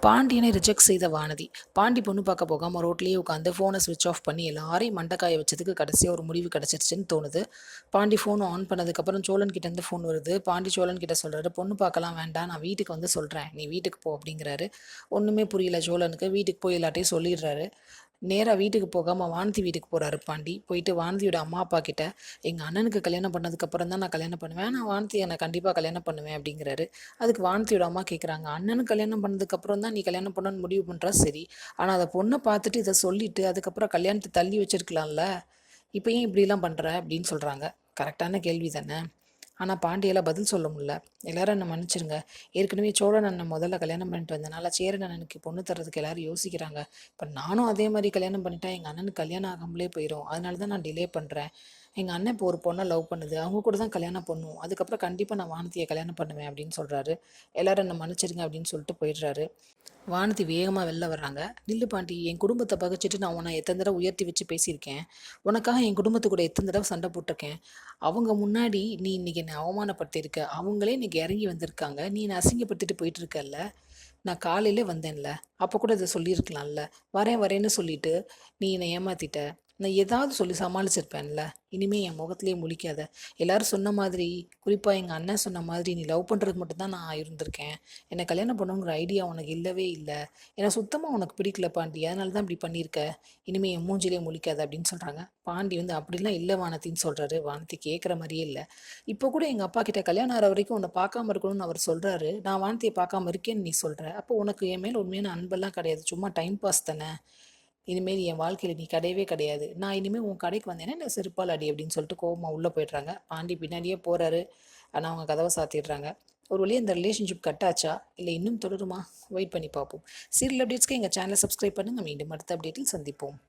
பாண்டியனை ரிஜெக்ட் செய்த வானதி. பாண்டி பொண்ணு பார்க்க போகாமல் ரோட்லேயே உட்காந்து ஃபோனை ஸ்விட்ச் ஆஃப் பண்ணி எல்லாரையும் மண்டைக்காய வச்சதுக்கு கடைசியாக ஒரு முடிவு கிடச்சிருச்சுன்னு தோணுது. பாண்டி ஃபோன் ஆன் பண்ணதுக்கப்புறம் சோழன் கிட்டேருந்து ஃபோன் வருது. பாண்டி சோழன் கிட்ட சொல்கிறாரு, பொண்ணு பார்க்கலாம் வேண்டாம், நான் வீட்டுக்கு வந்து சொல்கிறேன், நீ வீட்டுக்கு போ அப்படிங்கிறாரு. ஒன்றுமே புரியல சோழனுக்கு. வீட்டுக்கு போய் எல்லாட்டையும் சொல்லிடுறாரு. நேராக வீட்டுக்கு போகாமல் வானதி வீட்டுக்கு போகிறாரு பாண்டி. போயிட்டு வானதியோட அம்மா அப்பா கிட்ட, எங்கள் அண்ணனுக்கு கல்யாணம் பண்ணதுக்கப்புறம் தான் நான் கல்யாணம் பண்ணுவேன், நான் வானதியை நான் கண்டிப்பாக கல்யாணம் பண்ணுவேன் அப்படிங்கிறாரு. அதுக்கு வானதியோட அம்மா கேட்குறாங்க, அண்ணனுக்கு கல்யாணம் பண்ணதுக்கப்புறம் தான் நீ கல்யாணம் பண்ணணும்னு முடிவு பண்ணுறா சரி, ஆனால் அந்த பொண்ணை பார்த்துட்டு இதை சொல்லிட்டு அதுக்கப்புறம் கல்யாணத்தை தள்ளி வச்சிருக்கலாம்ல, இப்போ ஏன் இப்படிலாம் பண்ணுற அப்படின்னு சொல்கிறாங்க. கரெக்டான கேள்வி தானே. ஆனால் பாண்டியால் பதில் சொல்ல முடியல. எல்லாரும் என்னை மன்னிச்சிருங்க, ஏற்கனவே சோழன் அண்ணன் முதல்ல கல்யாணம் பண்ணிட்டு வந்தனால சேரன் அண்ணனுக்கு பொண்ணு தர்றதுக்கு எல்லாரும் யோசிக்கிறாங்க. இப்போ நானும் அதே மாதிரி கல்யாணம் பண்ணிட்டா எங்கள் அண்ணனுக்கு கல்யாணம் ஆகாமலே போயிடும், அதனால தான் நான் டிலே பண்ணுறேன். எங்கள் அண்ணன் இப்போ ஒரு பொண்ணை லவ் பண்ணுது, அவங்க கூட தான் கல்யாணம் பண்ணும், அதுக்கப்புறம் கண்டிப்பாக நான் வானதியை கல்யாணம் பண்ணுவேன் அப்படின்னு சொல்கிறாரு. எல்லாரும் என்னை மன்னிச்சிருங்க அப்படின்னு சொல்லிட்டு போயிடுறாரு. வானதி வேகமாக வெளில வர்றாங்க. நில்லு பாண்டி, என் குடும்பத்தை பகைச்சிட்டு நான் உன்னை எத்தனை தடவை உயர்த்தி வச்சு பேசியிருக்கேன், உனக்காக என் குடும்பத்து கூட எத்தனை தடவை சண்டை போட்டிருக்கேன், அவங்க முன்னாடி நீ இன்னைக்கு என்னை அவமானப்படுத்தியிருக்க, அவங்களே இன்னைக்கு இறங்கி வந்திருக்காங்க, நீ என்னை அசிங்கப்படுத்திட்டு போயிட்டு இருக்கல்ல, நான் காலையிலே வந்தேன்ல, அப்போ கூட இதை சொல்லியிருக்கலாம்ல, வரேன் வரேன்னு சொல்லிட்டு நீ என்னை ஏமாத்திட்ட, நான் ஏதாவது சொல்லி சமாளிச்சிருப்பேன்ல, இனிமேல் என் முகத்திலே முழிக்காத. எல்லாரும் சொன்ன மாதிரி, குறிப்பாக எங்கள் அண்ணன் சொன்ன மாதிரி நீ லவ் பண்ணுறது மட்டும்தான் நான் இருந்திருக்கேன், என்னை கல்யாணம் பண்ணுங்கிற ஐடியா உனக்கு இல்லவே இல்லை, ஏன்னா சுத்தமாக உனக்கு பிடிக்கல பாண்டி, அதனால தான் இப்படி பண்ணியிருக்க, இனிமேல் என் மூஞ்சிலே முழிக்காத அப்படின்னு சொல்கிறாங்க. பாண்டி வந்து அப்படிலாம் இல்லை வானத்தின்னு சொல்கிறாரு. வானத்தி கேட்குற மாதிரியே இல்லை. இப்போ கூட எங்கள் அப்பா கிட்ட கல்யாணம் ஆகிற வரைக்கும் உன்னை பார்க்காம இருக்கணும்னு அவர் சொல்கிறாரு, நான் வானத்தியை பார்க்காம இருக்கேன்னு நீ சொல்கிற, அப்போ உனக்கு என் மேல் உண்மையான அன்பெல்லாம் கிடையாது, சும்மா டைம் பாஸ் தானே, இனிமேல் என் வாழ்க்கையில் நீ கிடையவே கிடையாது, நான் இனிமேல் உன் கடைக்கு வந்தேன்னா என்ன செருப்பால் அடி அப்படின்னு சொல்லிட்டு கோவமாக உள்ளே போயிடுறாங்க. பாண்டி பின்னாடியே போகிறாரு. ஆனால் அவங்க கதவை சாத்திடுறாங்க. ஒரு வழியாக இந்த ரிலேஷன்ஷிப் கட் ஆச்சா இல்லை இன்னும் தொடருமா? வெயிட் பண்ணி பார்ப்போம். சீரியல் அப்டேட்ஸ்க்கு எங்கள் சேனலை சப்ஸ்கிரைப் பண்ணுங்கள். மீண்டும் அடுத்த அப்டேட்டில் சந்திப்போம்.